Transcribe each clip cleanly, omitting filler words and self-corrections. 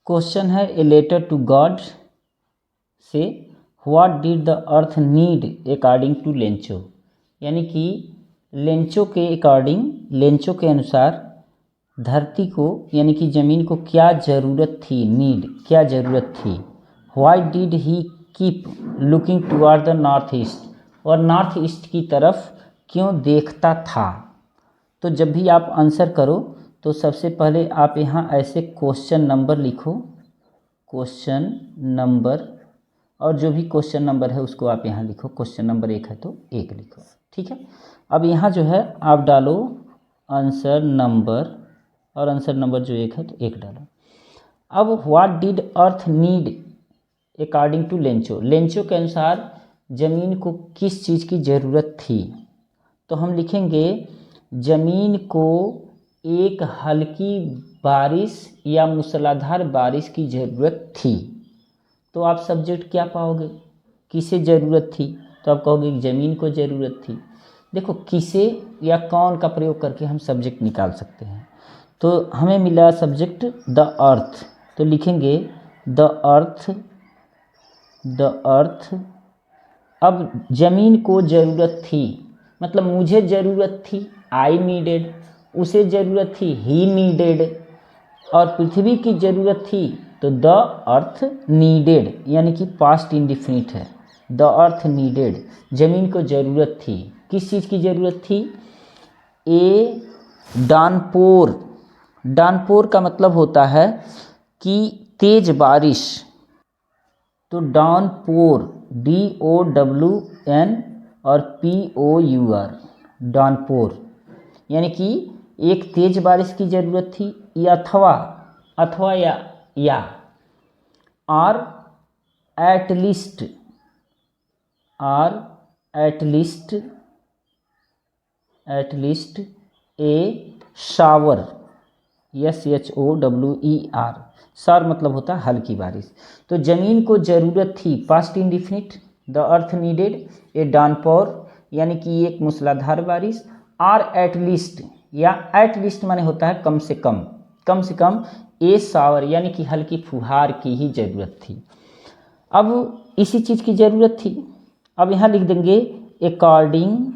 Question है a letter to God से what did the earth need according to Lencho, यानी कि Lencho के अकॉर्डिंग, लेंचो के अनुसार धरती को यानी कि ज़मीन को क्या ज़रूरत थी, नीड क्या ज़रूरत थी। Why did he keep looking toward the north east, और नॉर्थ ईस्ट की तरफ क्यों देखता था। तो जब भी आप आंसर करो तो सबसे पहले आप यहाँ ऐसे क्वेश्चन नंबर लिखो, क्वेश्चन नंबर, और जो भी क्वेश्चन नंबर है उसको आप यहाँ लिखो। क्वेश्चन नंबर 1 है तो 1 लिखो, ठीक है। अब यहाँ जो है आप डालो आंसर नंबर, और आंसर नंबर जो 1 है तो 1 डालो। अब what did earth need according to Lencho, Lencho के अनुसार ज़मीन को किस चीज़ की ज़रूरत थी। तो हम लिखेंगे ज़मीन को एक हल्की बारिश या मूसलाधार बारिश की ज़रूरत थी। तो आप सब्जेक्ट क्या पाओगे, किसे ज़रूरत थी, तो आप कहोगे ज़मीन को ज़रूरत थी। देखो किसे या कौन का प्रयोग करके हम सब्जेक्ट निकाल सकते हैं। तो हमें मिला सब्जेक्ट द अर्थ, तो लिखेंगे द अर्थ, द अर्थ। अब ज़मीन को ज़रूरत थी मतलब मुझे ज़रूरत थी, आई नीडेड, उसे ज़रूरत थी, ही नीडेड, और पृथ्वी की ज़रूरत थी तो द अर्थ नीडेड, यानी कि पास्ट इंडिफिनिट है। द अर्थ नीडेड, ज़मीन को ज़रूरत थी, किस चीज़ की ज़रूरत थी, ए डानपोर। डानपोर का मतलब होता है कि तेज बारिश। तो डानपोर, DOWN और POUR, डानपोर, यानी कि एक तेज बारिश की ज़रूरत थी, या अथवा या और एटलीस्ट, ए शावर, SHOWER, शावर मतलब होता है हल्की बारिश। तो ज़मीन को ज़रूरत थी, past indefinite, the earth needed a downpour, यानी कि एक मूसलाधार बारिश, और एटलीस्ट, या एटलीस्ट माने होता है कम से कम ए शावर, यानी कि हल्की फुहार की ही ज़रूरत थी। अब इसी चीज़ की ज़रूरत थी। अब यहाँ लिख देंगे अकॉर्डिंग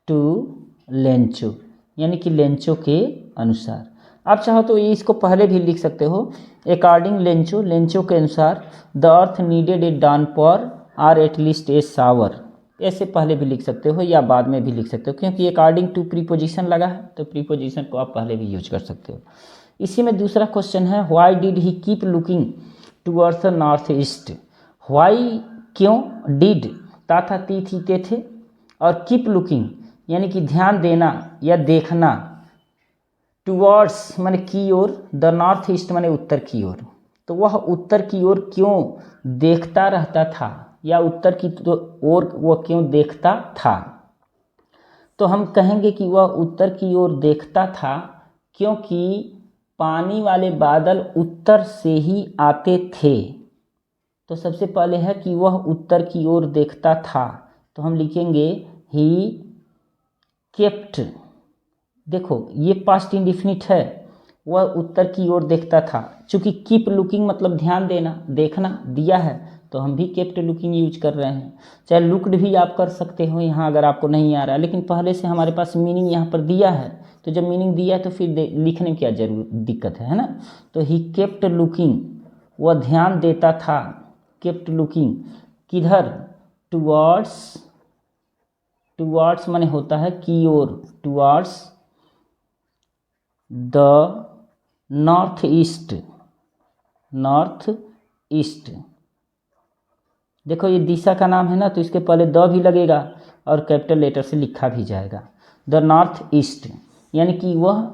टू लेंचो, यानी कि लेंचो के अनुसार। आप चाहो तो ये इसको पहले भी लिख सकते हो, अकॉर्डिंग लेंचो, लेंचो के अनुसार द अर्थ नीडेड ए डानपोर और एटलीस्ट ए शावर, ऐसे पहले भी लिख सकते हो या बाद में भी लिख सकते हो, क्योंकि अकॉर्डिंग टू प्रीपोजिशन लगा है तो प्रीपोजिशन को आप पहले भी यूज कर सकते हो। इसी में दूसरा क्वेश्चन है why did he keep looking towards the north east. Why क्यों, डिड ता ती थी ते थे, और कीप लुकिंग यानी कि ध्यान देना या देखना, टुवर्ड्स माने की ओर, द नॉर्थ ईस्ट माने उत्तर की ओर। तो वह उत्तर की ओर क्यों देखता रहता था, या उत्तर की ओर वह क्यों देखता था। तो हम कहेंगे कि वह उत्तर की ओर देखता था क्योंकि पानी वाले बादल उत्तर से ही आते थे। तो सबसे पहले है कि वह उत्तर की ओर देखता था, तो हम लिखेंगे ही केप्ट। देखो ये पास्ट इंडिफिनिट है, वह उत्तर की ओर देखता था। चूँकि कीप लुकिंग मतलब ध्यान देना, देखना दिया है, तो हम भी केप्ट लुकिंग यूज कर रहे हैं। चाहे लुक्ड भी आप कर सकते हो यहाँ अगर आपको नहीं आ रहा है, लेकिन पहले से हमारे पास मीनिंग यहाँ पर दिया है, तो जब मीनिंग दिया है तो फिर लिखने में क्या जरूर दिक्कत है ना। तो ही केप्ट लुकिंग, वह ध्यान देता था, केप्ट लुकिंग किधर, टुवर्ड्स माने होता है की ओर, टुवर्ड्स द नॉर्थ ईस्ट। देखो ये दिशा का नाम है ना, तो इसके पहले द भी लगेगा और कैपिटल लेटर से लिखा भी जाएगा, द नॉर्थ ईस्ट, यानी कि वह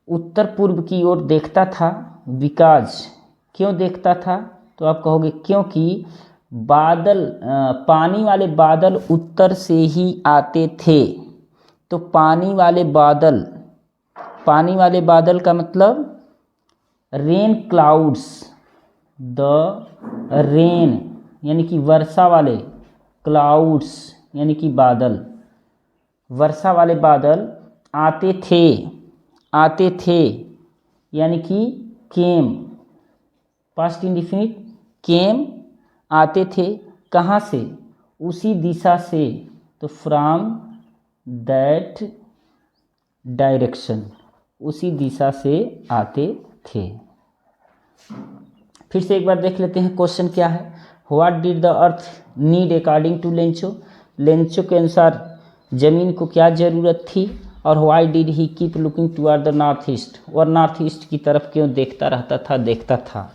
उत्तर पूर्व की ओर देखता था। बिकॉज क्यों देखता था, तो आप कहोगे क्योंकि बादल, पानी वाले बादल उत्तर से ही आते थे। तो पानी वाले बादल का मतलब रेन क्लाउड्स, द रेन यानी कि वर्षा वाले, क्लाउड्स यानी कि बादल, वर्षा वाले बादल आते थे यानी कि केम, पास्ट इंडिफिनिट केम आते थे, कहाँ से, उसी दिशा से, तो फ्रॉम दैट डायरेक्शन, उसी दिशा से आते थे। फिर से एक बार देख लेते हैं क्वेश्चन क्या है। What did the earth need according to Lencho, Lencho के अनुसार जमीन को क्या ज़रूरत थी, और why did he keep looking toward the north east, और नॉर्थ ईस्ट की तरफ क्यों देखता था।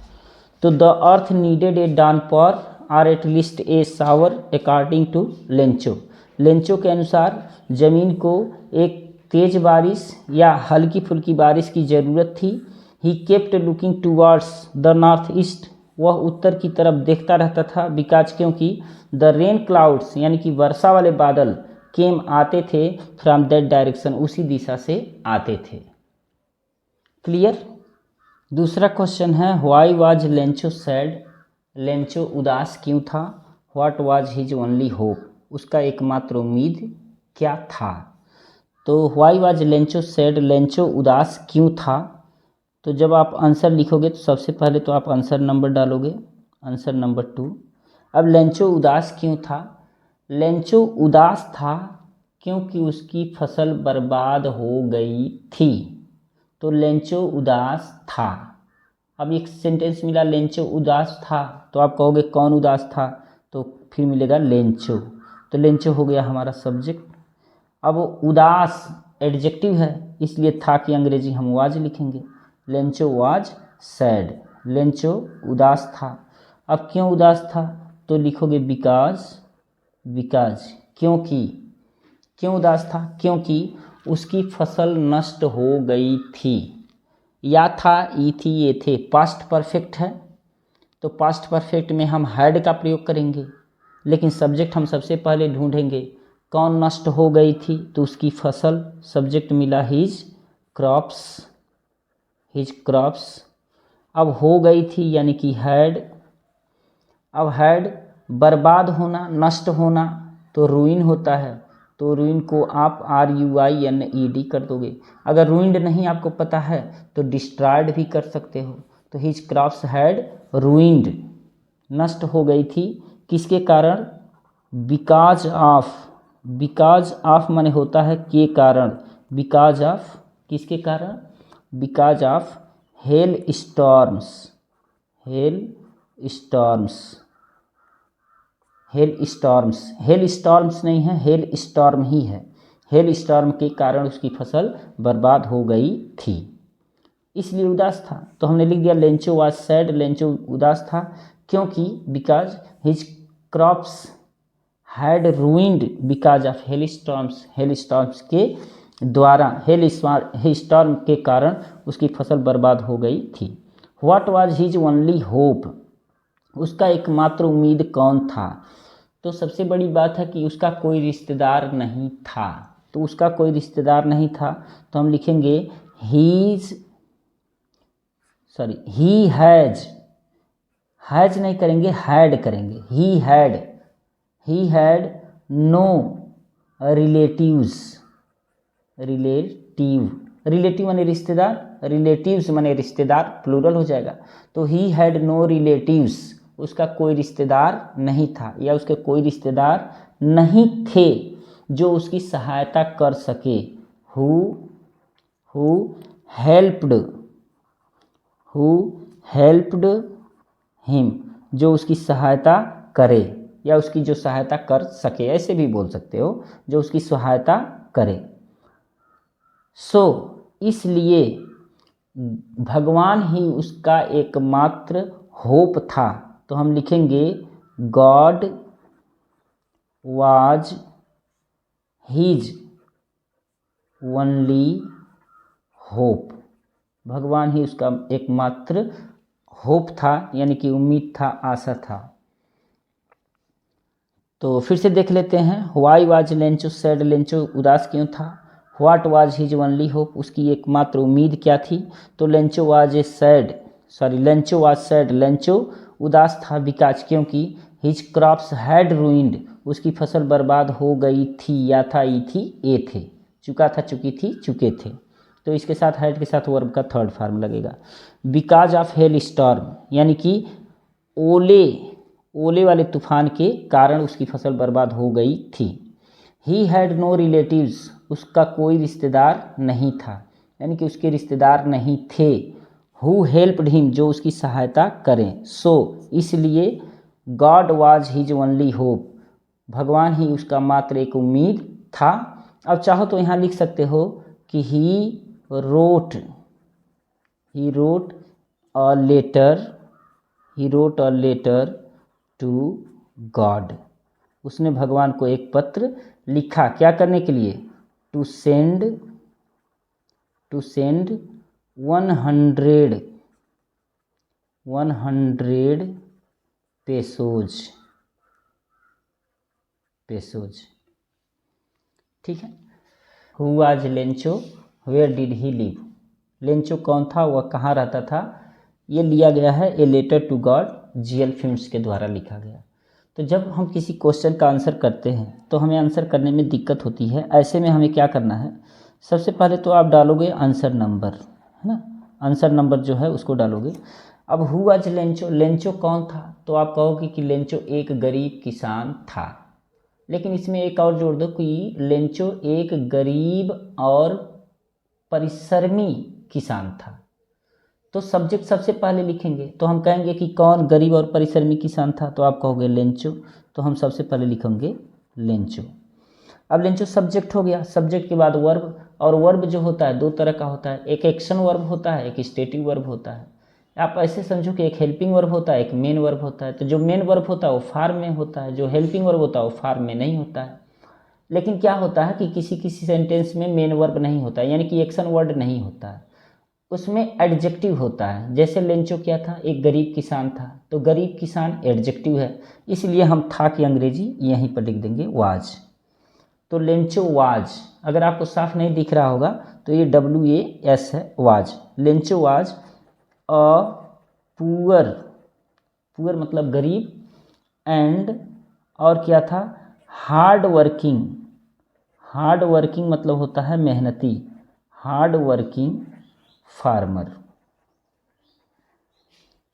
तो the earth needed a downpour और at least a shower according to Lencho, Lencho के अनुसार जमीन को एक तेज बारिश या हल्की फुल्की बारिश की ज़रूरत थी। He kept looking towards the north east, वह उत्तर की तरफ देखता रहता था, बिकॉज क्योंकि द रेन क्लाउड्स यानी कि वर्षा वाले बादल केम आते थे फ्रॉम दैट डायरेक्शन, उसी दिशा से आते थे। क्लियर। दूसरा क्वेश्चन है why was Lencho sad, Lencho उदास क्यों था। What was his only hope, उसका एकमात्र उम्मीद क्या था। तो why was Lencho sad, Lencho उदास क्यों था। तो जब आप आंसर लिखोगे तो सबसे पहले तो आप आंसर नंबर डालोगे, आंसर नंबर 2। अब लेंचो उदास क्यों था, लेंचो उदास था क्योंकि उसकी फसल बर्बाद हो गई थी, तो लेंचो उदास था। अब एक सेंटेंस मिला लेंचो उदास था, तो आप कहोगे कौन उदास था, तो फिर मिलेगा लेंचो, तो लेंचो हो गया हमारा सब्जेक्ट। अब उदास एडजेक्टिव है, इसलिए था कि अंग्रेजी हम वाज लिखेंगे, लेंचो वाज सैड, लेंचो उदास था। अब क्यों उदास था, तो लिखोगे बिकॉज, बिकॉज क्योंकि, क्यों उदास था, क्योंकि उसकी फसल नष्ट हो गई थी। या था, ई थी, ये थे, पास्ट परफेक्ट है, तो पास्ट परफेक्ट में हम हैड का प्रयोग करेंगे, लेकिन सब्जेक्ट हम सबसे पहले ढूंढेंगे कौन नष्ट हो गई थी, तो उसकी फसल, सब्जेक्ट मिला हिज क्रॉप्स, हिज क्रॉप्स। अब हो गई थी यानी कि हैड, अब हैड बर्बाद होना, नष्ट होना, तो रुइन होता है, तो रुइन को आप RUINED कर दोगे। अगर रुइंड नहीं आपको पता है तो डिस्ट्रॉयड भी कर सकते हो, तो हिज क्रॉप्स हैड रुइंड, नष्ट हो गई थी, किसके कारण, बिकॉज ऑफ, बिकॉज ऑफ माने होता है के कारण, बिकॉज ऑफ किसके कारण, because of hello storms, hello storms, hello storms, hello storms नहीं है, हेल स्टॉर्म ही है, हेल स्टॉर्म के कारण उसकी फसल बर्बाद हो गई थी, इसलिए उदास था। तो हमने लिख दिया लेंचो वाज सैड, लेंचो उदास था क्योंकि because his crops had ruined because of hello storms, hello storms के द्वारा, हेल स्टॉर्म के कारण उसकी फसल बर्बाद हो गई थी। What was his only hope, उसका एकमात्र उम्मीद कौन था। तो सबसे बड़ी बात है कि उसका कोई रिश्तेदार नहीं था, तो उसका कोई रिश्तेदार नहीं था, तो हम लिखेंगे ही हैज नहीं करेंगे, हैड करेंगे, he had no relatives, relative माने रिश्तेदार, रिलेटिव्स माने रिश्तेदार, प्लूरल हो जाएगा, तो ही हैड नो रिलेटिव्स, उसका कोई रिश्तेदार नहीं था, या उसके कोई रिश्तेदार नहीं थे जो उसकी सहायता कर सके। हु हेल्प्ड हिम, जो उसकी सहायता करे, या उसकी जो सहायता कर सके, ऐसे भी बोल सकते हो, जो उसकी सहायता करे। सो इसलिए भगवान ही उसका एकमात्र होप था, तो हम लिखेंगे God was his only hope, भगवान ही उसका एकमात्र होप था, यानी कि उम्मीद था, आशा था। तो फिर से देख लेते हैं, why was Lencho sad, Lencho उदास क्यों था। What was his only hope, उसकी एकमात्र उम्मीद क्या थी। तो लेंचो वाज सैड, लेंचो उदास था, बिकॉज क्योंकि हिज क्रॉप्स हैड रूइंड, उसकी फसल बर्बाद हो गई थी, या था, ई थी, ए थे, चुका था, चुकी थी, चुके थे, तो इसके साथ हैड के साथ वर्ब का थर्ड फॉर्म लगेगा। बिकॉज ऑफ हेल स्टॉर्म, यानी कि ओले वाले तूफान के कारण उसकी फसल बर्बाद हो गई थी। ही हैड नो रिलेटिव्स, उसका कोई रिश्तेदार नहीं था, यानी कि उसके रिश्तेदार नहीं थे। हु हेल्प्ड हिम, जो उसकी सहायता करें। सो इसलिए God was his only hope, भगवान ही उसका मात्र एक उम्मीद था। अब चाहो तो यहाँ लिख सकते हो कि he wrote a letter to God, उसने भगवान को एक पत्र लिखा, क्या करने के लिए? टू सेंड 100 पेसोज, ठीक है। Who was Lencho, where did he live, Lencho कौन था, वह कहाँ रहता था। ये लिया गया है a letter to God, GL films के द्वारा लिखा गया। तो जब हम किसी क्वेश्चन का आंसर करते हैं तो हमें आंसर करने में दिक्कत होती है। ऐसे में हमें क्या करना है, सबसे पहले तो आप डालोगे आंसर नंबर, है ना, आंसर नंबर जो है उसको डालोगे। अब हु वाज लेंचो, लेंचो कौन था, तो आप कहोगे कि लेंचो एक गरीब किसान था। लेकिन इसमें एक और जोड़ दो कि लेंचो एक गरीब और परिश्रमी किसान था। तो सब्जेक्ट सबसे पहले लिखेंगे, तो हम कहेंगे कि कौन गरीब और परिश्रमी किसान था, तो आप कहोगे लेंचो, तो हम सबसे पहले लिखेंगे लेंचो। अब लेंचो सब्जेक्ट हो गया, सब्जेक्ट के बाद वर्ब, और वर्ब जो होता है दो तरह का होता है, एक एक्शन वर्ब होता है, एक स्टेटिव वर्ब होता है। आप ऐसे समझो कि एक हेल्पिंग वर्ब होता है, एक मेन वर्ब होता है। तो जो मेन वर्ब होता है वो फॉर्म में होता है, जो हेल्पिंग वर्ब होता है वो फॉर्म में नहीं होता है। लेकिन क्या होता है कि किसी किसी सेंटेंस में मेन वर्ब नहीं होता है, यानी कि एक्शन वर्ड नहीं होता है, उसमें एडजेक्टिव होता है। जैसे लेंचो क्या था, एक गरीब किसान था, तो गरीब किसान एडजेक्टिव है, इसलिए हम था की अंग्रेजी यहीं पर लिख देंगे वाज। तो लेंचो वाज, अगर आपको साफ नहीं दिख रहा होगा तो ये WAS है, was. Lencho was a poor मतलब गरीब, एंड और क्या था, हार्ड वर्किंग मतलब होता है मेहनती, हार्ड वर्किंग फार्मर।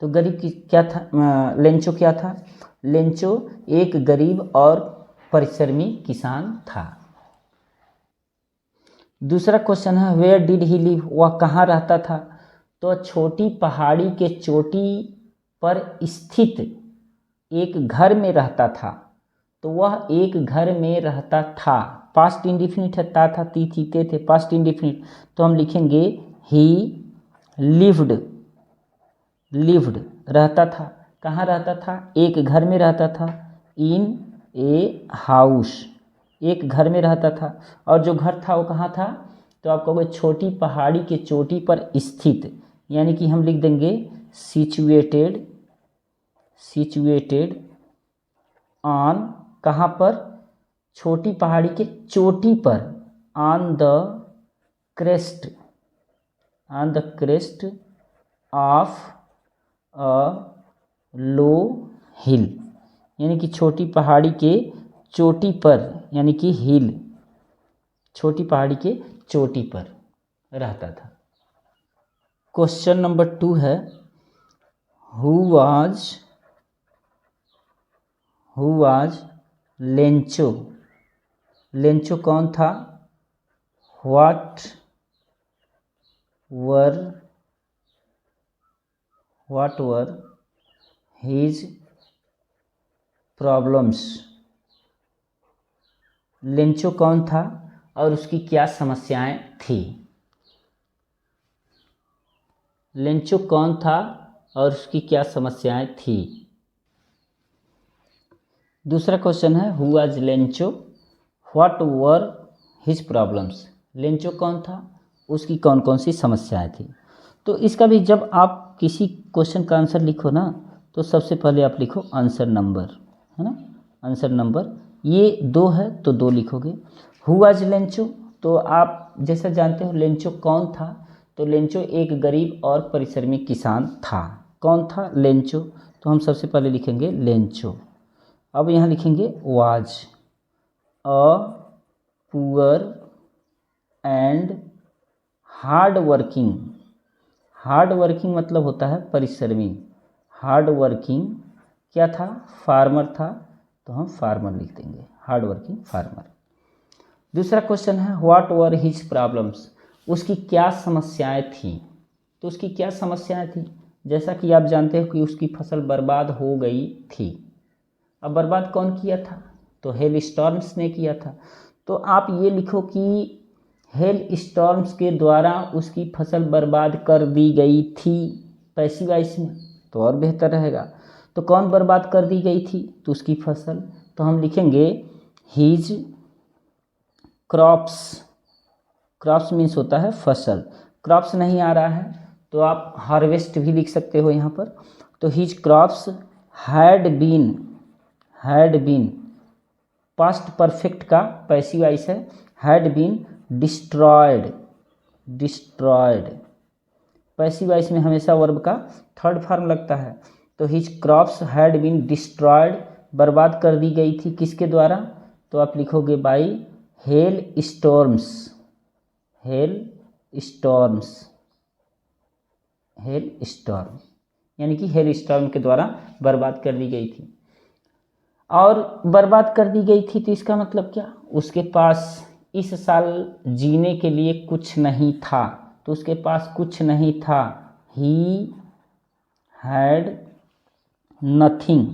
तो गरीब की क्या था, लेंचो क्या था, लेंचो एक गरीब और परिश्रमी किसान था। दूसरा क्वेश्चन है वेयर डिड ही लिव, वह कहाँ रहता था। तो छोटी पहाड़ी के चोटी पर स्थित एक घर में रहता था, तो वह एक घर में रहता था। पास्ट इंडिफिनिट है, था ती थी ते थे, पास्ट इंडिफिनिट, तो हम लिखेंगे ही लिव्ड रहता था। कहाँ रहता था, एक घर में रहता था, इन ए हाउस, एक घर में रहता था। और जो घर था वो कहाँ था, तो आप कहोगे छोटी पहाड़ी के चोटी पर स्थित, यानी कि हम लिख देंगे सिचुएटेड ऑन, कहाँ पर, छोटी पहाड़ी के चोटी पर, on the crest of a low hill, यानी कि छोटी पहाड़ी के चोटी पर, यानी कि हिल, छोटी पहाड़ी के चोटी पर रहता था। क्वेश्चन नंबर 2 है हु वाज लेंचो, लेंचो कौन था, what were his problems, Lencho कौन था और उसकी क्या समस्याएं थी। लेंचो कौन था और उसकी क्या समस्याएं थी। दूसरा क्वेश्चन है who was Lencho, what were his problems, Lencho कौन था, उसकी कौन कौन सी समस्याएं थी। तो इसका भी जब आप किसी क्वेश्चन का आंसर लिखो ना, तो सबसे पहले आप लिखो आंसर नंबर, है ना, आंसर नंबर, ये 2 है तो 2 लिखोगे। हु वाज लेंचो, तो आप जैसा जानते हो लेंचो कौन था, तो लेंचो एक गरीब और परिश्रमी किसान था। कौन था, लेंचो, तो हम सबसे पहले लिखेंगे लेंचो। अब यहाँ लिखेंगे was a poor and hard working, hard working मतलब होता है परिश्रमी, हार्ड वर्किंग क्या था, फार्मर था, तो हम फार्मर लिख देंगे, हार्ड वर्किंग फार्मर। दूसरा क्वेश्चन है व्हाट वर हिज प्रॉब्लम्स, उसकी क्या समस्याएं थी, तो उसकी क्या समस्याएं थी, जैसा कि आप जानते हो कि उसकी फसल बर्बाद हो गई थी। अब बर्बाद कौन किया था, तो हेल स्टॉर्म्स ने किया था। तो आप ये लिखो कि हेल स्टॉर्म्स के द्वारा उसकी फसल बर्बाद कर दी गई थी, पैसिव वॉइस में, तो और बेहतर रहेगा। तो कौन बर्बाद कर दी गई थी, तो उसकी फसल, तो हम लिखेंगे हीज क्रॉप्स, क्रॉप्स मीन्स होता है फसल, क्रॉप्स नहीं आ रहा है तो आप हार्वेस्ट भी लिख सकते हो यहाँ पर। तो his crops had been past perfect का पैसिव वॉइस है, had been destroyed, passive voice में हमेशा वर्ब का थर्ड फॉर्म लगता है। तो his crops had been destroyed, बर्बाद कर दी गई थी, किसके द्वारा, तो आप लिखोगे by hello storms, hello storm, यानी कि हेल स्टॉर्म के द्वारा बर्बाद कर दी गई थी। और बर्बाद कर दी गई थी तो इसका मतलब क्या, उसके पास इस साल जीने के लिए कुछ नहीं था, तो उसके पास कुछ नहीं था, he had nothing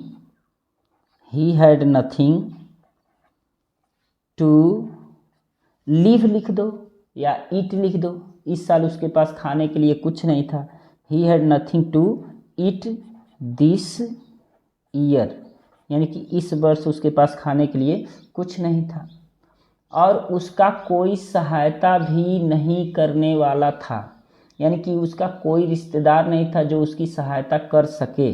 to live लिख दो या ईट लिख दो, इस साल उसके पास खाने के लिए कुछ नहीं था, he had nothing to eat this year, यानी कि इस वर्ष उसके पास खाने के लिए कुछ नहीं था, और उसका कोई सहायता भी नहीं करने वाला था, यानी कि उसका कोई रिश्तेदार नहीं था जो उसकी सहायता कर सके,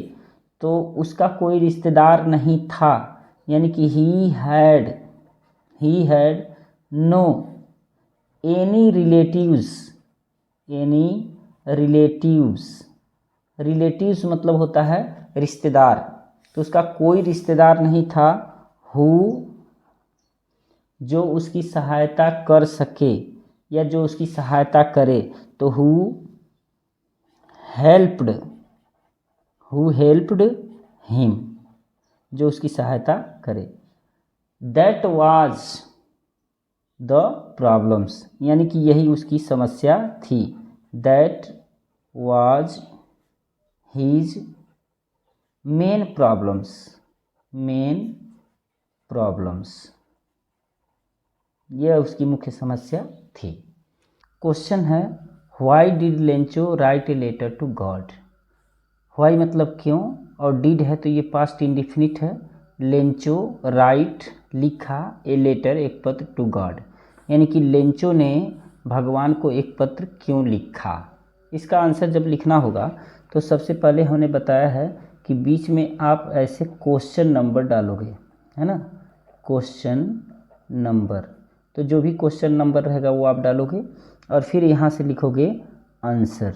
तो उसका कोई रिश्तेदार नहीं था, यानी कि he had no any relatives मतलब होता है रिश्तेदार, तो उसका कोई रिश्तेदार नहीं था, हु जो उसकी सहायता कर सके या जो उसकी सहायता करे, तो हु हेल्प्ड हिम, जो उसकी सहायता करे। दैट वाज द प्रॉब्लम्स, यानी कि यही उसकी समस्या थी, that was his main problems, यह उसकी मुख्य समस्या थी। क्वेश्चन है why did Lencho write a letter to God, why मतलब क्यों, और डिड है तो ये पास्ट इंडिफिनिट है, लेंचो राइट लिखा, ए लेटर एक पत्र, टू गॉड, यानी कि लेंचो ने भगवान को एक पत्र क्यों लिखा। इसका आंसर जब लिखना होगा तो सबसे पहले हमने बताया है कि बीच में आप ऐसे क्वेश्चन नंबर डालोगे, है ना, क्वेश्चन नंबर, तो जो भी क्वेश्चन नंबर रहेगा वो आप डालोगे और फिर यहाँ से लिखोगे आंसर,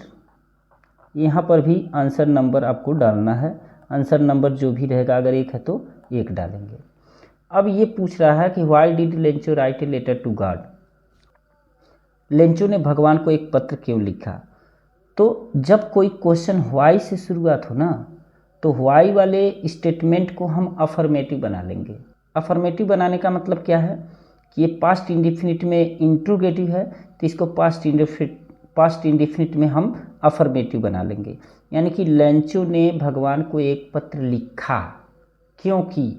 यहाँ पर भी आंसर नंबर आपको डालना है, आंसर नंबर जो भी रहेगा अगर एक है तो एक डालेंगे। अब ये पूछ रहा है कि why did Lencho write a letter to God, Lencho ने भगवान को एक पत्र क्यों लिखा। तो जब कोई क्वेश्चन व्हाई से शुरुआत हो ना, तो व्हाई वाले स्टेटमेंट को हम अफर्मेटिव बना लेंगे। अफर्मेटिव बनाने का मतलब क्या है कि ये पास्ट इंडिफिनिट में इंट्रोगेटिव है, तो इसको पास्ट इंडिफिनिट में हम अफर्मेटिव बना लेंगे, यानी कि लेंचो ने भगवान को एक पत्र लिखा, क्योंकि,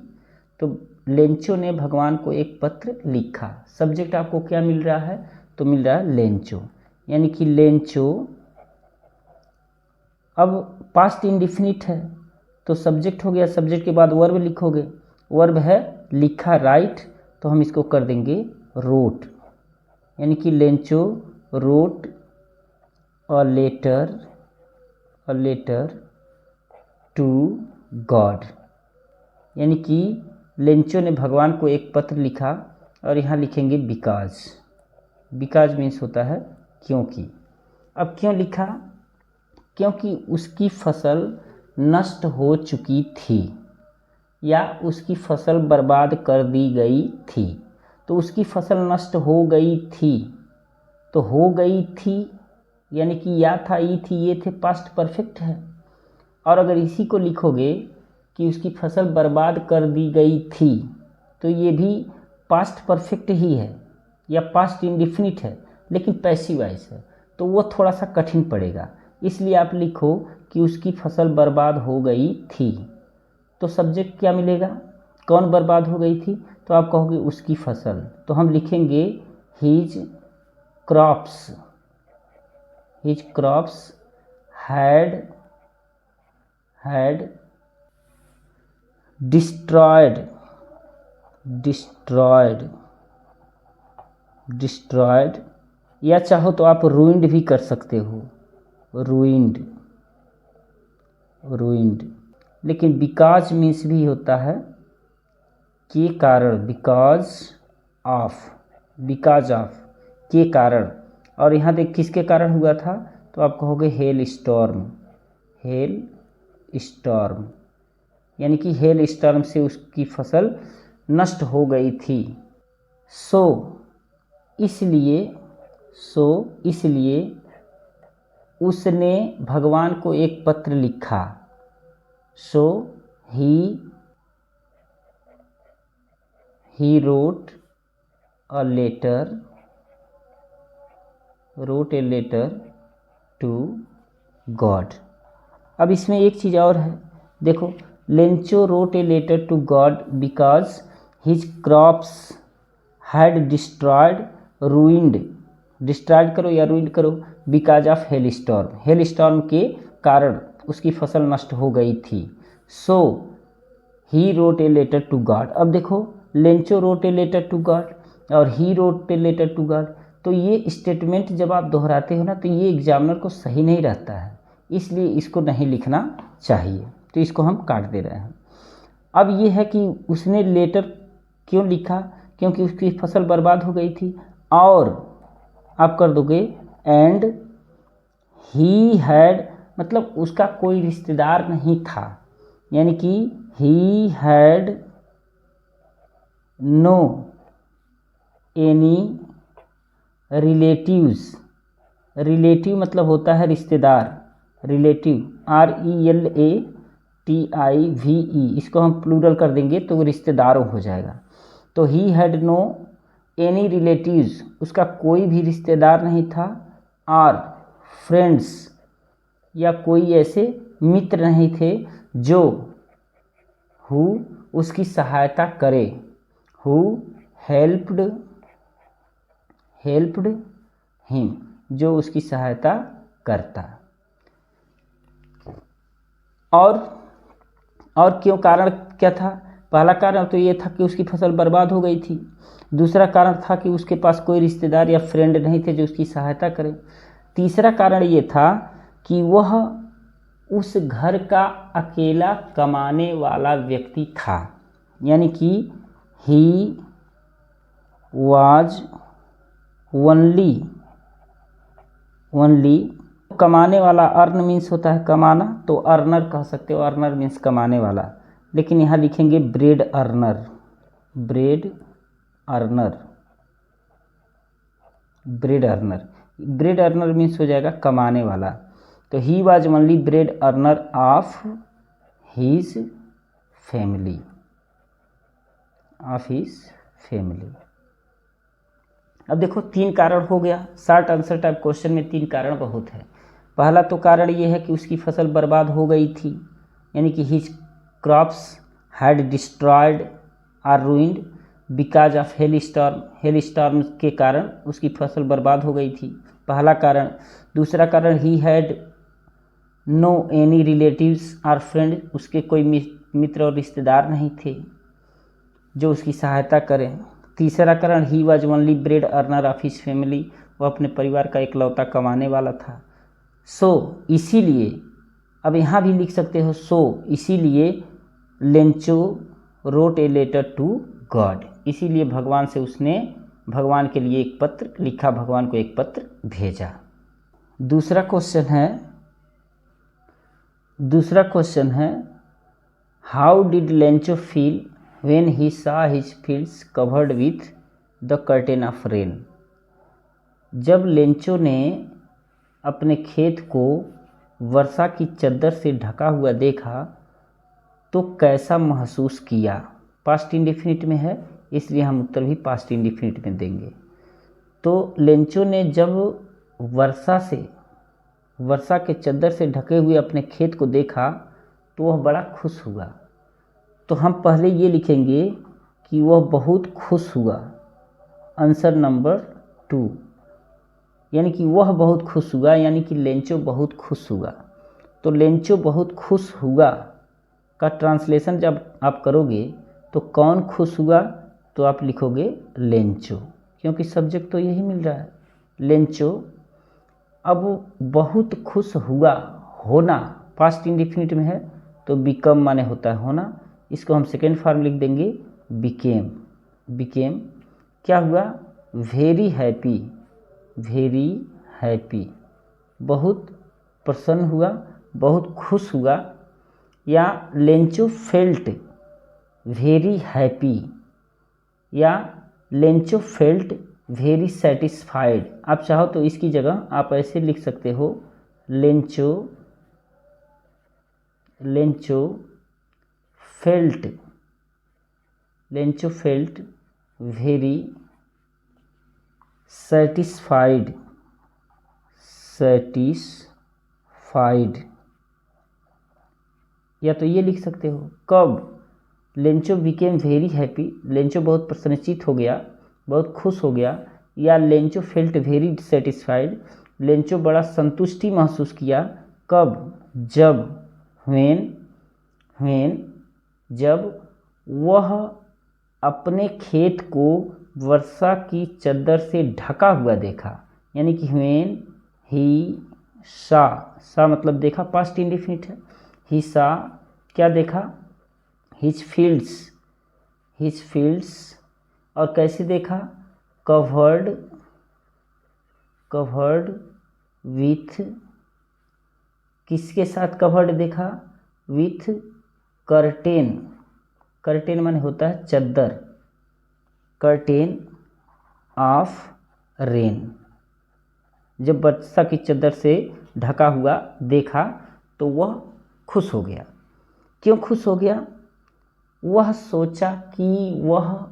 तो लेंचो ने भगवान को एक पत्र लिखा, सब्जेक्ट आपको क्या मिल रहा है, तो मिल रहा है लेंचो, यानी कि लेंचो, अब पास्ट इंडिफिनिट है तो सब्जेक्ट हो गया, सब्जेक्ट के बाद वर्ब लिखोगे, वर्ब है लिखा राइट, तो हम इसको कर देंगे रोट, यानी कि Lencho wrote a letter to God, यानी कि लेंचो ने भगवान को एक पत्र लिखा, और यहाँ लिखेंगे बिकॉज मीन्स होता है क्योंकि। अब क्यों लिखा, क्योंकि उसकी फसल नष्ट हो चुकी थी या उसकी फसल बर्बाद कर दी गई थी, तो उसकी फसल नष्ट हो गई थी, तो हो गई थी यानी कि या था, ई थी, ये थे, पास्ट परफेक्ट है। और अगर इसी को लिखोगे कि उसकी फसल बर्बाद कर दी गई थी, तो ये भी पास्ट परफेक्ट ही है या पास्ट इंडिफिनिट है, लेकिन पैसिव वॉइस है, तो वो थोड़ा सा कठिन पड़ेगा। इसलिए आप लिखो कि उसकी फसल बर्बाद हो गई थी, तो सब्जेक्ट क्या मिलेगा, कौन बर्बाद हो गई थी, तो आप कहोगे उसकी फसल, तो हम लिखेंगे his crops, his crops had destroyed या चाहो तो आप ruined भी कर सकते हो, ruined, लेकिन बिकॉज मीन्स भी होता है के कारण, बिकॉज ऑफ के कारण। और यहाँ देख किसके कारण हुआ था, तो आप कहोगे हेल स्टॉर्म, यानी कि हेल स्टॉर्म से उसकी फसल नष्ट हो गई थी। सो इसलिए उसने भगवान को एक पत्र लिखा। सो ही wrote a letter to God। अब इसमें एक चीज़ और है, देखो, Lencho wrote a letter to God because his crops had ruined करो या ruined करो, because of hailstorm के कारण उसकी फसल नष्ट हो गई थी। So he wrote a letter to God। अब देखो, Lencho wrote a letter to God और he wrote a letter to God, तो ये स्टेटमेंट जब आप दोहराते हो ना, तो ये एग्जामिनर को सही नहीं रहता है, इसलिए इसको नहीं लिखना चाहिए, तो इसको हम काट दे रहे हैं। अब ये है कि उसने लेटर क्यों लिखा, क्योंकि उसकी फसल बर्बाद हो गई थी, और आप कर दोगे एंड ही हैड, मतलब उसका कोई रिश्तेदार नहीं था, यानी कि he had no any relative मतलब होता है रिश्तेदार, रिलेटिव RELATIVE, इसको हम प्लूरल कर देंगे तो रिश्तेदारों हो जाएगा। तो he had no any relatives, उसका कोई भी रिश्तेदार नहीं था, और फ्रेंड्स या कोई ऐसे मित्र नहीं थे जो हु उसकी सहायता करे, हु हेल्प्ड हिम, जो उसकी सहायता करता। और क्यों, कारण क्या था, पहला कारण तो ये था कि उसकी फसल बर्बाद हो गई थी, दूसरा कारण था कि उसके पास कोई रिश्तेदार या फ्रेंड नहीं थे जो उसकी सहायता करें, तीसरा कारण ये था कि वह उस घर का अकेला कमाने वाला व्यक्ति था, यानी कि ही वाज ओनली कमाने वाला, अर्न मीन्स होता है कमाना, तो अर्नर कह सकते हो, अर्नर मीन्स कमाने वाला, लेकिन यहाँ लिखेंगे ब्रेड अर्नर मीन्स हो जाएगा कमाने वाला। तो he was only bread earner of his family, अब देखो 3 कारण हो गया, शॉर्ट आंसर टाइप क्वेश्चन में 3 कारण बहुत है। पहला तो कारण ये है कि उसकी फसल बर्बाद हो गई थी, यानी कि his crops had destroyed or ruined because of hail storm के कारण उसकी फसल बर्बाद हो गई थी, पहला कारण। दूसरा कारण he had no any relatives or friend, उसके कोई मित्र और रिश्तेदार नहीं थे जो उसकी सहायता करें। तीसरा कारण he was only bread earner of his family, वो अपने परिवार का इकलौता कमाने वाला था। सो इसीलिए, अब यहाँ भी लिख सकते हो सो इसीलिए Lencho wrote a letter to God, इसीलिए भगवान से उसने भगवान के लिए एक पत्र लिखा, भगवान को एक पत्र भेजा। दूसरा क्वेश्चन है how did Lencho feel when he saw his fields covered with the curtain of rain। जब लेंचो ने अपने खेत को वर्षा की चद्दर से ढका हुआ देखा तो कैसा महसूस किया। पास्ट इंडेफिनिट में है, इसलिए हम उत्तर भी पास्ट इंडेफिनिट में देंगे। तो लेंचो ने जब वर्षा के चद्दर से ढके हुए अपने खेत को देखा तो वह बड़ा खुश हुआ। तो हम पहले ये लिखेंगे कि वह बहुत खुश हुआ, आंसर नंबर 2, यानी कि वह बहुत खुश हुआ, यानी कि लेंचो बहुत खुश हुआ। तो लेंचो बहुत खुश हुआ का ट्रांसलेशन जब आप करोगे तो कौन खुश हुआ, तो आप लिखोगे लेंचो, क्योंकि सब्जेक्ट तो यही मिल रहा है लेंचो। अब बहुत खुश हुआ, होना पास्ट इंडेफिनिट में है तो बिकम माने होता है होना, इसको हम सेकेंड फॉर्म लिख देंगे बिकेम। बिकेम क्या हुआ, वेरी हैप्पी, वेरी हैप्पी, बहुत प्रसन्न हुआ, बहुत खुश हुआ। या लेंचो फेल्ट वेरी हैप्पी, या लेंचो फेल्ट वेरी सेटिस्फाइड। आप चाहो तो इसकी जगह आप ऐसे लिख सकते हो, लेंचो फेल्ट वेरी सेटिस्फाइड, या तो ये लिख सकते हो। कब Lencho became very happy, Lencho बहुत प्रसन्नचित्त हो गया, बहुत खुश हो गया। या Lencho felt very satisfied, Lencho बड़ा संतुष्टि महसूस किया। कब, जब, जब वह अपने खेत को वर्षा की चद्दर से ढका हुआ देखा, यानी कि व्हेन ही सा मतलब देखा, पास्ट इंडेफिनिट है। ही सा क्या देखा, हिज फील्ड्स, और कैसे देखा, कवर्ड विथ, किसके साथ कवर्ड देखा, विथ कर्टेन माने होता है चद्दर, कर्टेन ऑफ रेन। जब वर्षा की चद्दर से ढका हुआ देखा तो वह खुश हो गया। क्यों खुश हो गया, वह सोचा कि वह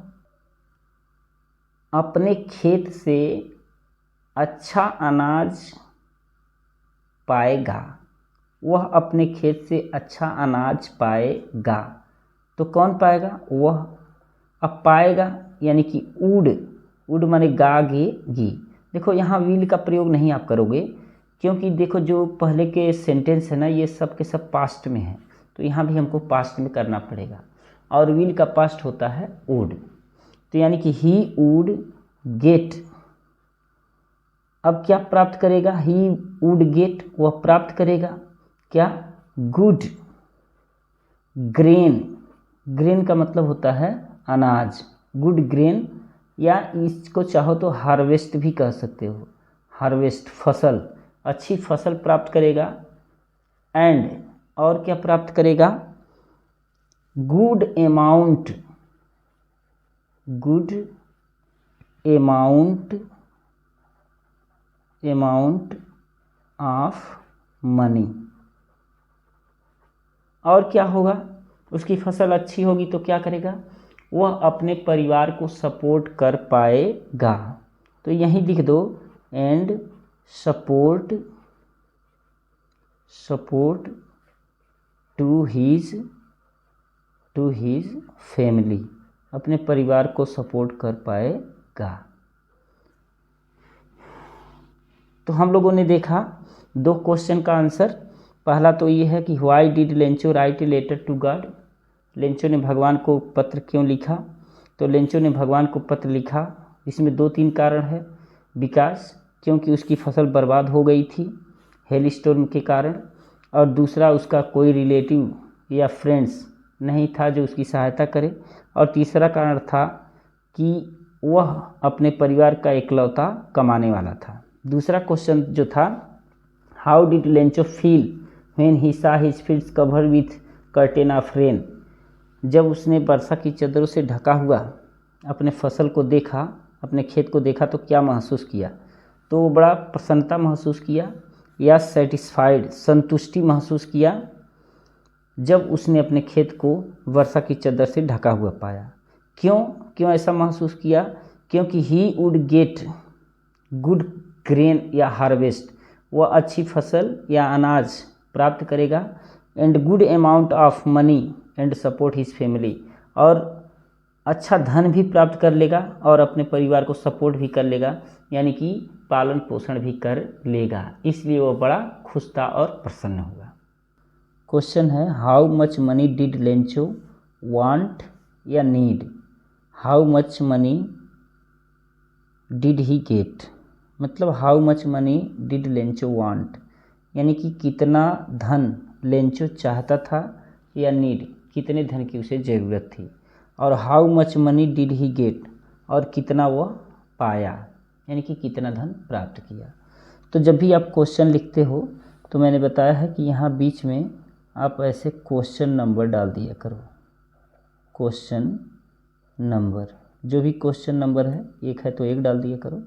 अपने खेत से अच्छा अनाज पाएगा, वह अपने खेत से अच्छा अनाज पाएगा। तो कौन पाएगा, वह। अब पाएगा यानी कि उड माने गी। देखो यहाँ विल का प्रयोग नहीं आप करोगे, क्योंकि देखो जो पहले के सेंटेंस है ना, ये सब के सब पास्ट में है, तो यहाँ भी हमको पास्ट में करना पड़ेगा, और विल का पास्ट होता है वुड। तो यानी कि ही वुड गेट, अब क्या प्राप्त करेगा, ही वुड गेट, वह प्राप्त करेगा क्या, गुड ग्रेन का मतलब होता है अनाज, गुड ग्रेन, या इसको चाहो तो हार्वेस्ट भी कह सकते हो, हार्वेस्ट फसल, अच्छी फसल प्राप्त करेगा। एंड और क्या प्राप्त करेगा, गुड अमाउंट ऑफ मनी। और क्या होगा, उसकी फसल अच्छी होगी तो क्या करेगा, वह अपने परिवार को सपोर्ट कर पाएगा। तो यहीं लिख दो, and support to his family, अपने परिवार को सपोर्ट कर पाएगा। तो हम लोगों ने देखा 2 क्वेश्चन का आंसर। पहला तो ये है कि why did Lencho write a letter to God, Lencho ने भगवान को पत्र क्यों लिखा। तो लेंचो ने भगवान को पत्र लिखा, इसमें 2-3 कारण है। विकास, क्योंकि उसकी फसल बर्बाद हो गई थी हेल स्टॉर्म के कारण, और दूसरा उसका कोई रिलेटिव या फ्रेंड्स नहीं था जो उसकी सहायता करे, और तीसरा कारण था कि वह अपने परिवार का इकलौता कमाने वाला था। दूसरा क्वेश्चन जो था, how did Lencho feel when he सा his fields covered with curtain of rain, जब उसने वर्षा की चादरों से ढका हुआ अपने फसल को देखा, अपने खेत को देखा तो क्या महसूस किया, तो वो बड़ा प्रसन्नता महसूस किया। या सेटिस्फाइड, संतुष्टि महसूस किया जब उसने अपने खेत को वर्षा की चादर से ढका हुआ पाया। क्यों ऐसा महसूस किया? क्योंकि he would get good grain या हार्वेस्ट, वह अच्छी फसल या अनाज प्राप्त करेगा, and good amount of money and support his family, और अच्छा धन भी प्राप्त कर लेगा और अपने परिवार को सपोर्ट भी कर लेगा, यानी कि पालन पोषण भी कर लेगा। इसलिए वह बड़ा खुश था और प्रसन्न हुआ। क्वेश्चन है, how much money did Lencho want या need? How much money did he get, मतलब how much money did Lencho want, यानी कि कितना धन लेंचो चाहता था, या नीड, कितने धन की उसे ज़रूरत थी, और how much money did he get, और कितना वह पाया, यानी कि कितना धन प्राप्त किया। तो जब भी आप क्वेश्चन लिखते हो तो मैंने बताया है कि यहाँ बीच में आप ऐसे क्वेश्चन नंबर डाल दिया करो। क्वेश्चन नंबर, जो भी क्वेश्चन नंबर है, एक है तो एक डाल दिया करो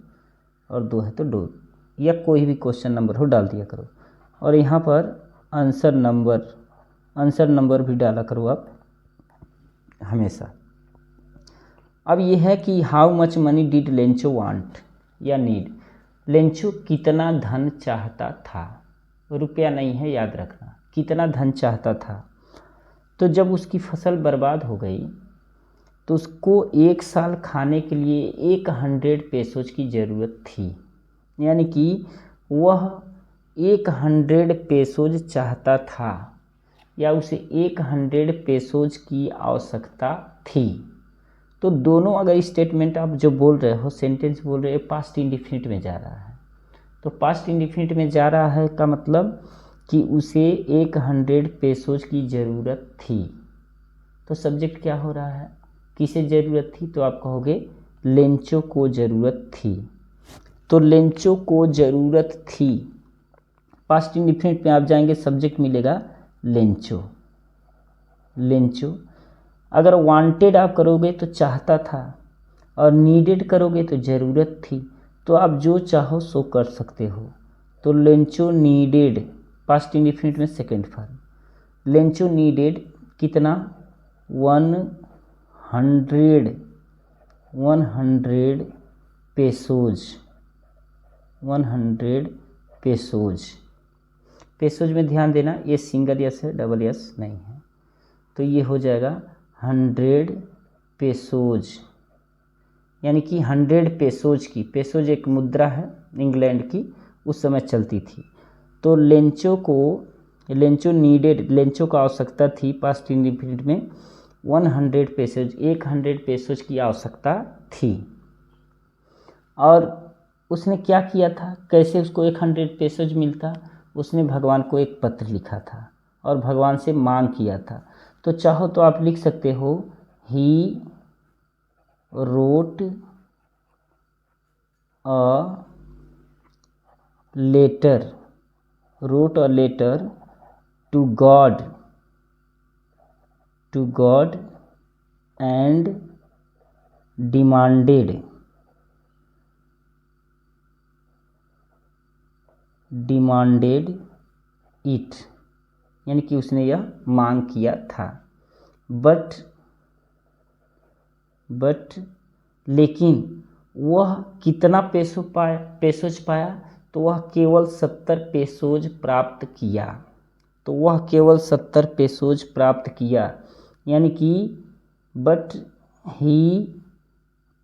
और दो है तो दो, या कोई भी क्वेश्चन नंबर हो डाल दिया करो। और यहाँ पर आंसर नंबर भी डाला करो आप हमेशा। अब ये है कि how much money did Lencho want या नीड, लेंचो कितना धन चाहता था, रुपया नहीं है, याद रखना, कितना धन चाहता था। तो जब उसकी फसल बर्बाद हो गई तो उसको 1 साल खाने के लिए 100 पेसोज की ज़रूरत थी, यानी कि वह 100 पेसोज चाहता था, या उसे 100 पेसोज की आवश्यकता थी। तो दोनों अगर स्टेटमेंट आप जो बोल रहे हो, सेंटेंस बोल रहे हो, पास्ट इंडिफिनिट में जा रहा है, तो पास्ट इंडिफिनिट में जा रहा है का मतलब कि उसे 100 पेसोज की ज़रूरत थी। तो सब्जेक्ट क्या हो रहा है, किसे ज़रूरत थी? तो आप कहोगे लेंचो को ज़रूरत थी। तो लेंचो को ज़रूरत थी, पास्ट इंडिफिनिट में आप जाएंगे, सब्जेक्ट मिलेगा लेंचो। अगर वांटेड आप करोगे तो चाहता था, और नीडेड करोगे तो ज़रूरत थी। तो आप जो चाहो सो कर सकते हो। तो लेंचो नीडेड, पास्ट इंडिफिनिट में सेकेंड फॉर्म, लेंचो नीडेड कितना? 100 पेसोज, 100 पेसोज। पेसोज में ध्यान देना, ये सिंगल यस है, डबल यस नहीं है। तो ये हो जाएगा 100 पेसोज, यानी कि 100 पेसोज की, पेसोज एक मुद्रा है इंग्लैंड की, उस समय चलती थी। तो लेंचो नीडेड, लेंचो का आवश्यकता थी, पास्ट इंडिफिनिट में 100 पेसोज, 100 पेसोज की आवश्यकता थी। और उसने क्या किया था, कैसे उसको 100 पेसोज मिलता? उसने भगवान को एक पत्र लिखा था और भगवान से मांग किया था। तो चाहो तो आप लिख सकते हो, he wrote a letter to God and demanded it, यानी कि उसने यह मांग किया था। बट लेकिन वह कितना पेसोज पाया? तो वह केवल 70 पेसोज प्राप्त किया। यानी कि बट ही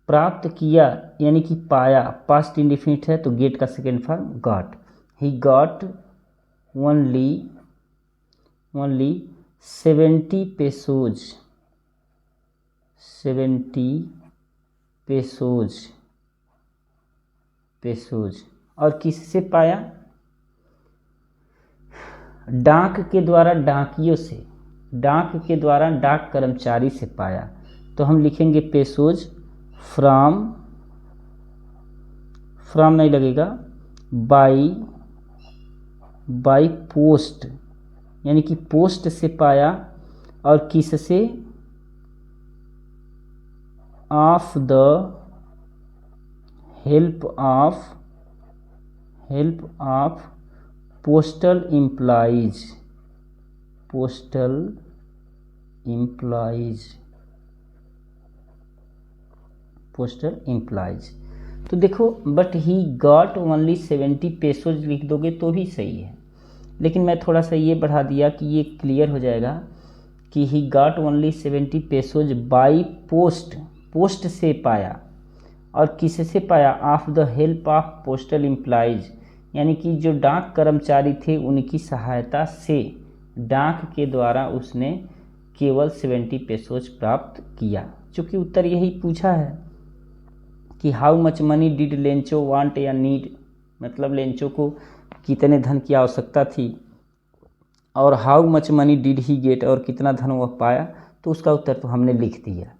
प्राप्त किया, यानी कि पाया, पास्ट इंडिफिनिट है तो गेट का सेकेंड फॉर्म गॉट। ही गॉट ओनली 70 पेसोज, 70 पेसोज। और किससे पाया? डाक के द्वारा, डाक कर्मचारी से पाया। तो हम लिखेंगे पेसोज फ्रॉम नहीं लगेगा, बाई पोस्ट, यानी कि पोस्ट से पाया। और किससे? Of the help of postal employees, postal employees, postal employees. तो देखो, बट ही गॉट ओनली 70 पेसोज लिख दोगे तो भी सही है, लेकिन मैं थोड़ा सा ये बढ़ा दिया कि ये क्लियर हो जाएगा कि he got only 70 pesos by post, post से पाया। और किससे पाया? Of the help of postal employees, यानी कि जो डाक कर्मचारी थे उनकी सहायता से, डाक के द्वारा उसने केवल 70 पेसोज प्राप्त किया। चूँकि उत्तर यही पूछा है कि how much money did Lencho want या नीड, मतलब लेंचो को कितने धन की आवश्यकता थी, और how much money did he get, और कितना धन वह पाया। तो उसका उत्तर तो हमने लिख दिया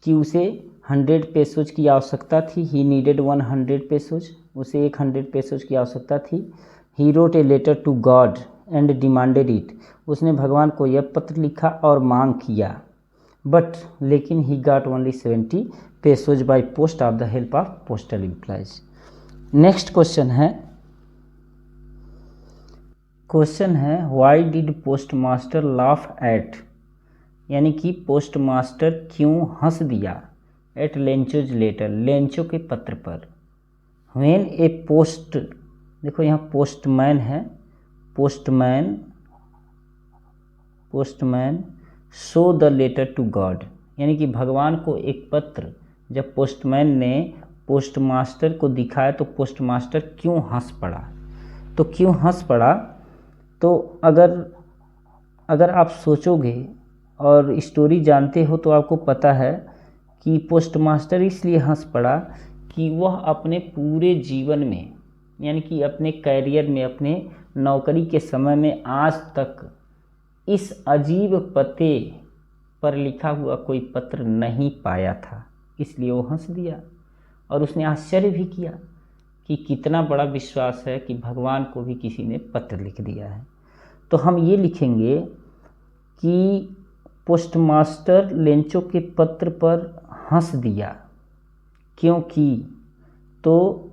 कि उसे 100 पेसोज की आवश्यकता थी, ही नीडेड 100 पेसोज, उसे 100 पेसोज की आवश्यकता थी। He wrote a letter to God and demanded it, उसने भगवान को यह पत्र लिखा और मांग किया। बट लेकिन he got only 70 pesos by post of the help of postal employees. Next question है why did post master laugh at, यानी कि पोस्ट मास्टर क्यों हंस दिया एट लेंचोज लेटर, लेंचो के पत्र पर। व्हेन ए पोस्ट, देखो यहाँ पोस्टमैन है, postman, postman show the letter to God, यानी कि भगवान को एक पत्र जब पोस्टमैन ने पोस्टमास्टर को दिखाया तो पोस्टमास्टर क्यों हंस पड़ा। तो क्यों हंस पड़ा, तो अगर आप सोचोगे और स्टोरी जानते हो तो आपको पता है कि पोस्टमास्टर इसलिए हंस पड़ा कि वह अपने पूरे जीवन में, यानी कि अपने कैरियर में, अपने नौकरी के समय में आज तक इस अजीब पते पर लिखा हुआ कोई पत्र नहीं पाया था, इसलिए वो हंस दिया। और उसने आश्चर्य भी किया कि कितना बड़ा विश्वास है कि भगवान को भी किसी ने पत्र लिख दिया है। तो हम ये लिखेंगे कि पोस्टमास्टर लेंचो के पत्र पर हंस दिया, क्योंकि, तो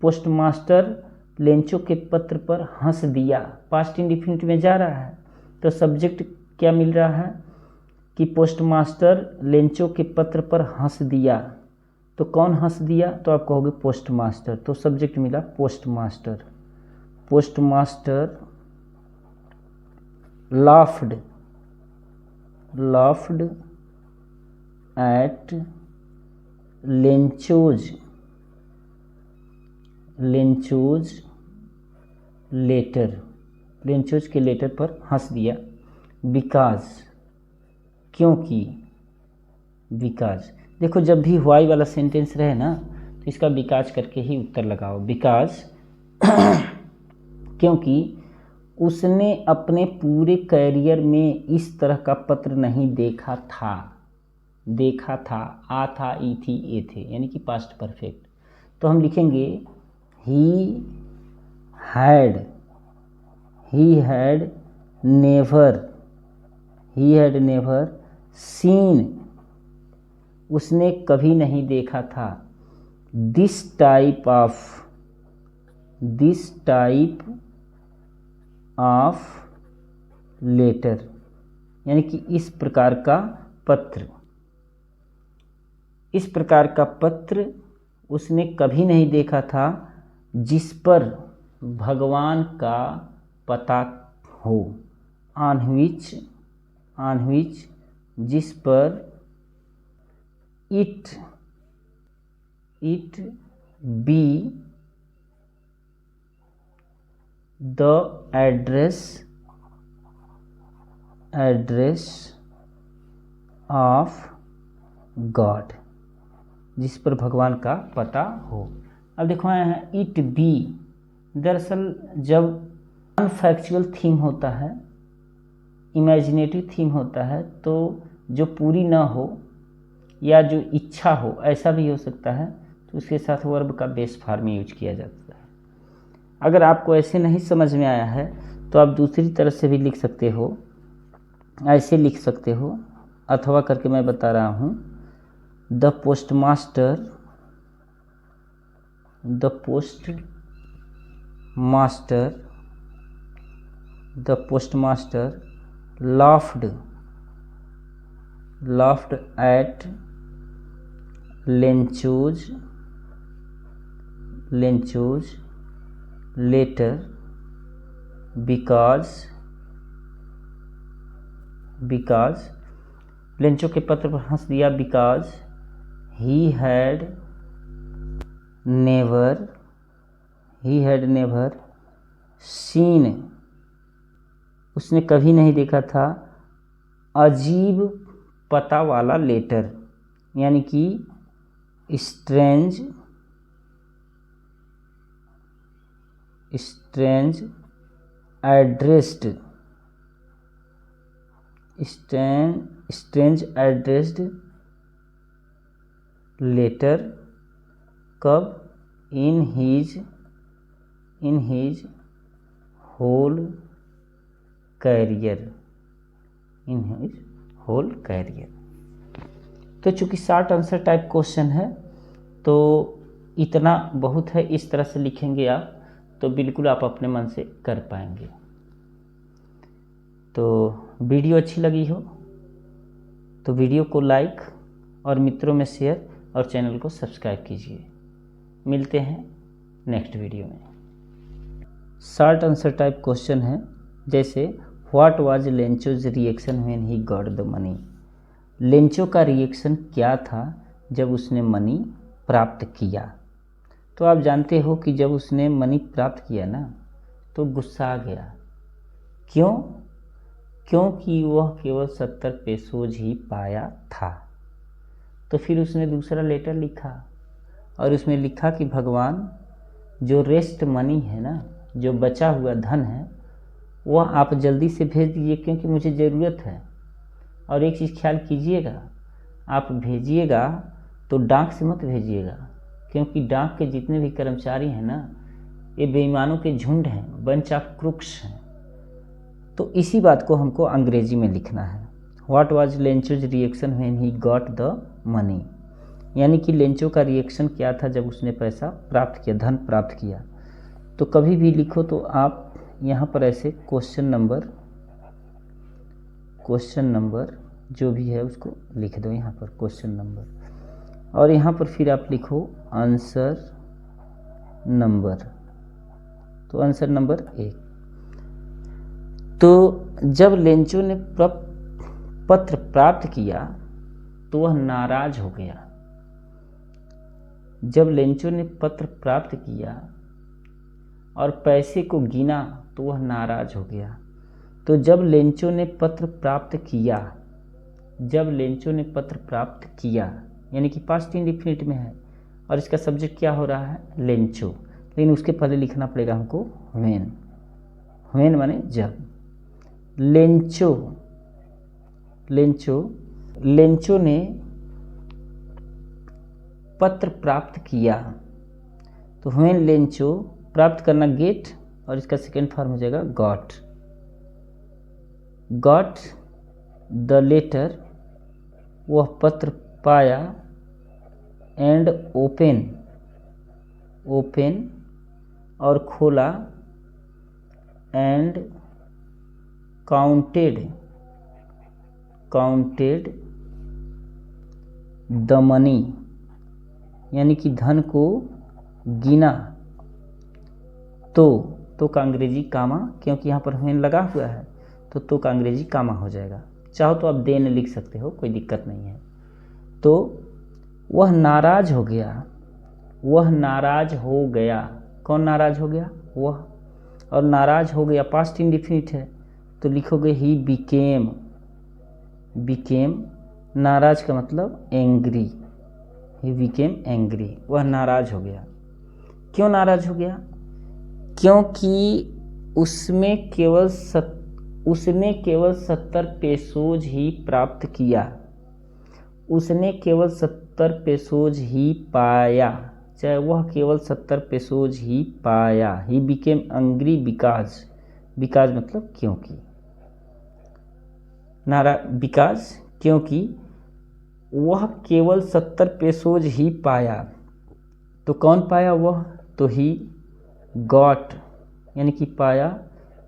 पोस्टमास्टर लेंचो के पत्र पर हंस दिया पास्ट इंडिफिनिट में जा रहा है, तो सब्जेक्ट क्या मिल रहा है कि पोस्टमास्टर लेंचो के पत्र पर हंस दिया। तो कौन हंस दिया? तो आप कहोगे पोस्टमास्टर, तो सब्जेक्ट मिला postmaster. Postmaster laughed, laughed at Lencho's, Lencho's letter, Lencho's के लेटर पर हंस दिया। बिकॉज, क्योंकि, बिकॉज, देखो जब भी व्हाई वाला सेंटेंस रहे ना तो इसका बिकॉज करके ही उत्तर लगाओ। बिकॉज क्योंकि उसने अपने पूरे कैरियर में इस तरह का पत्र नहीं देखा था, देखा था, आ था, ई थी, ए थे, यानी कि पास्ट परफेक्ट। तो हम लिखेंगे ही हैड नेवर सीन, उसने कभी नहीं देखा था, दिस टाइप ऑफ लेटर, यानी कि इस प्रकार का पत्र, इस प्रकार का पत्र उसने कभी नहीं देखा था जिस पर भगवान का पता हो, ऑन विच, जिस पर it be the address of God, जिस पर भगवान का पता हो। अब देखो यहाँ इट बी, दरअसल जब अनफैक्चुअल थीम होता है, इमेजिनेटिव थीम होता है, तो जो पूरी ना हो या जो इच्छा हो, ऐसा भी हो सकता है, तो उसके साथ वर्ब का बेस फॉर्म यूज किया जाता है। अगर आपको ऐसे नहीं समझ में आया है तो आप दूसरी तरह से भी लिख सकते हो, ऐसे लिख सकते हो, अथवा करके मैं बता रहा हूँ, the postmaster the postmaster laughed at Lencho's letter because Lencho के पत्र पर हंस दिया because he had never seen, उसने कभी नहीं देखा था अजीब पता वाला लेटर, यानी कि स्ट्रेंज एड्रेस्ड लेटर कब इन हिज होल कैरियर तो चूंकि शॉर्ट आंसर टाइप क्वेश्चन है तो इतना बहुत है, इस तरह से लिखेंगे आप तो बिल्कुल आप अपने मन से कर पाएंगे। तो वीडियो अच्छी लगी हो तो वीडियो को लाइक और मित्रों में शेयर और चैनल को सब्सक्राइब कीजिए। मिलते हैं नेक्स्ट वीडियो में। शॉर्ट आंसर टाइप क्वेश्चन है, जैसे what was Lencho's reaction when he got the money. Lencho का रिएक्शन क्या था जब उसने मनी प्राप्त किया। तो आप जानते हो कि जब उसने मनी प्राप्त किया ना तो गुस्सा आ गया। क्यों? क्योंकि वह केवल 70 पेसोज ही पाया था। तो फिर उसने दूसरा लेटर लिखा और उसमें लिखा कि भगवान, जो रेस्ट मनी है ना, जो बचा हुआ धन है, वह आप जल्दी से भेज दीजिए क्योंकि मुझे ज़रूरत है। और एक चीज़ ख्याल कीजिएगा, आप भेजिएगा तो डाक से मत भेजिएगा, क्योंकि डाक के जितने भी कर्मचारी हैं ना, ये बेईमानों के झुंड हैं, बंच ऑफ क्रूक्स हैं। तो इसी बात को हमको अंग्रेजी में लिखना है। What was Lencho's reaction when he got the money, यानी कि लेंचो का रिएक्शन क्या था जब उसने पैसा प्राप्त किया, धन प्राप्त किया। तो कभी भी लिखो तो आप यहाँ पर ऐसे क्वेश्चन नंबर जो भी है उसको लिख दो यहाँ पर क्वेश्चन नंबर, और यहाँ पर फिर आप लिखो आंसर नंबर। तो आंसर नंबर 1। तो जब लेंचो ने पत्र प्राप्त किया तो वह नाराज हो गया। जब लेंचो ने पत्र प्राप्त किया और पैसे को गिना तो वह नाराज हो गया। तो जब लेंचो ने पत्र प्राप्त किया, यानी कि पास्ट इंडेफिनिट में है और इसका सब्जेक्ट क्या हो रहा है, लेंचो। लेकिन उसके पहले लिखना पड़ेगा हमको व्हेन माने जब। लेंचो ने पत्र प्राप्त किया। तो व्हेन लेंचो, प्राप्त करना गेट और इसका सेकेंड फॉर्म हो जाएगा गॉट द लेटर, वह पत्र पाया, एंड ओपन और खोला, एंड काउंटेड द मनी, यानी कि धन को गिना। तो का अंग्रेजी कामा, क्योंकि यहाँ पर व्हेन लगा हुआ है तो का अंग्रेजी कामा हो जाएगा। चाहो तो आप देन लिख सकते हो, कोई दिक्कत नहीं है। तो वह नाराज हो गया। कौन नाराज हो गया? वह। और नाराज हो गया पास्ट इंडेफिनिट है तो लिखोगे ही बिकेम। नाराज का मतलब एंग्री, ही बिकेम एंग्री, वह नाराज हो गया। क्यों नाराज हो गया? क्योंकि उसने केवल 70 पेसोज ही प्राप्त किया। उसने केवल 70 पेसोज ही पाया, चाहे वह केवल 70 पेसोज ही पाया। ही बिकेम एंग्री बिकॉज मतलब क्योंकि, क्योंकि वह केवल 70 पेसोज ही पाया। तो कौन पाया? वह। तो ही गॉट, यानी कि पाया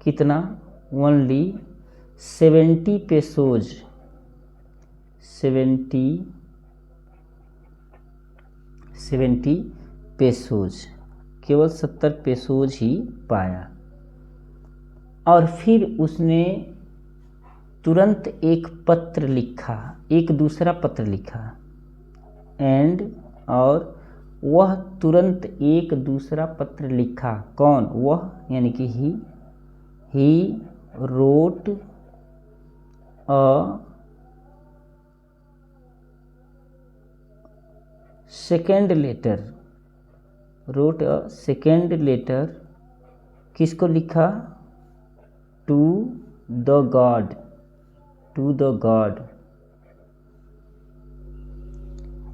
कितना? ओनली 70 पेसोज, 70 पेसोज, केवल 70 पेसोज ही पाया। और फिर उसने तुरंत एक पत्र लिखा, एक दूसरा पत्र लिखा, एंड और वह तुरंत एक दूसरा पत्र लिखा। कौन? वह, यानी कि he wrote a second letter, wrote a second letter, किसको लिखा? To the God, to the God,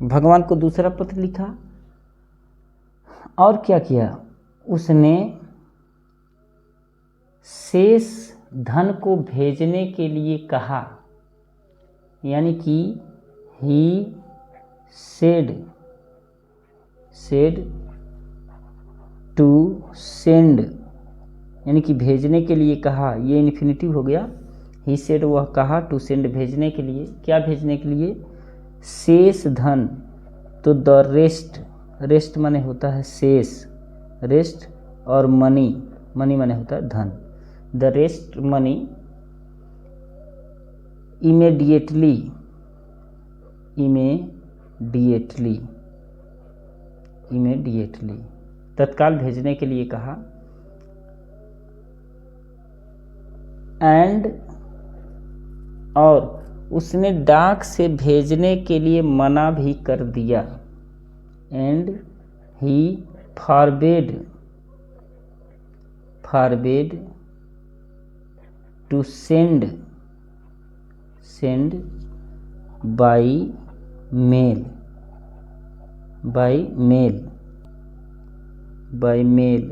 भगवान को दूसरा पत्र लिखा। और क्या किया? उसने शेष धन को भेजने के लिए कहा, यानी कि ही सेड टू सेंड, यानी कि भेजने के लिए कहा। ये इन्फिनिटिव हो गया। ही सेड, वह कहा, टू सेंड, भेजने के लिए। क्या भेजने के लिए? शेष धन। तो द रेस्ट, रेस्ट माने होता है शेष, रेस्ट, और मनी, मनी माने होता है धन। The rest money immediately, immediately, तत्काल भेजने के लिए कहा। एंड, और उसने डाक से भेजने के लिए मना भी कर दिया। And he forbade to send by mail,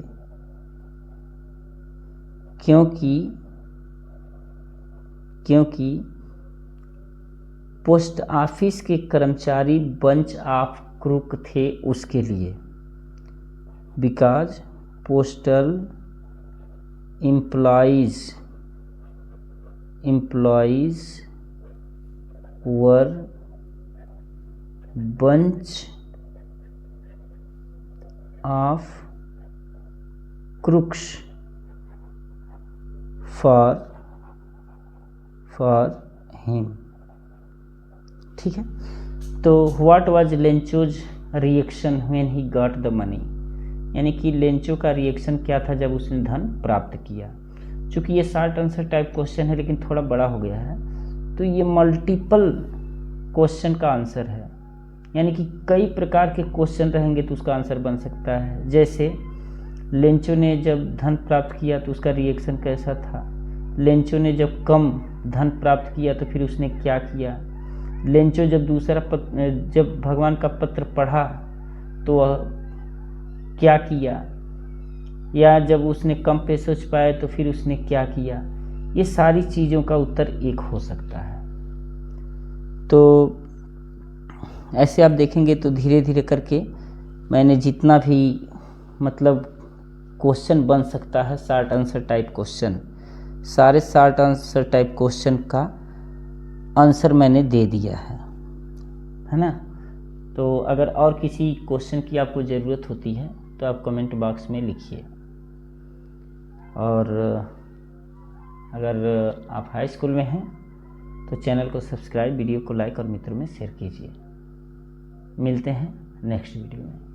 क्योंकि पोस्ट ऑफिस के कर्मचारी बंच ऑफ क्रूक थे उसके लिए। Because postal employees were bunch of crooks for him. ठीक है। तो what was Lencho's reaction when he got the money, यानी कि लेंचो का रिएक्शन क्या था जब उसने धन प्राप्त किया। चूँकि ये शॉर्ट आंसर टाइप क्वेश्चन है लेकिन थोड़ा बड़ा हो गया है, तो ये मल्टीपल क्वेश्चन का आंसर है, यानी कि कई प्रकार के क्वेश्चन रहेंगे तो उसका आंसर बन सकता है। जैसे लेंचो ने जब धन प्राप्त किया तो उसका रिएक्शन कैसा था, लेंचो ने जब कम धन प्राप्त किया तो फिर उसने क्या किया, लेंचो जब जब भगवान का पत्र पढ़ा तो वह क्या किया, या जब उसने कम पैसे पाए तो फिर उसने क्या किया। ये सारी चीज़ों का उत्तर एक हो सकता है। तो ऐसे आप देखेंगे तो धीरे धीरे करके मैंने जितना भी मतलब क्वेश्चन बन सकता है शॉर्ट आंसर टाइप क्वेश्चन, सारे शॉर्ट आंसर टाइप क्वेश्चन का आंसर मैंने दे दिया है ना। तो अगर और किसी क्वेश्चन की आपको ज़रूरत होती है तो आप कमेंट बॉक्स में लिखिए। और अगर आप हाई स्कूल में हैं तो चैनल को सब्सक्राइब, वीडियो को लाइक और मित्रों में शेयर कीजिए। मिलते हैं नेक्स्ट वीडियो में।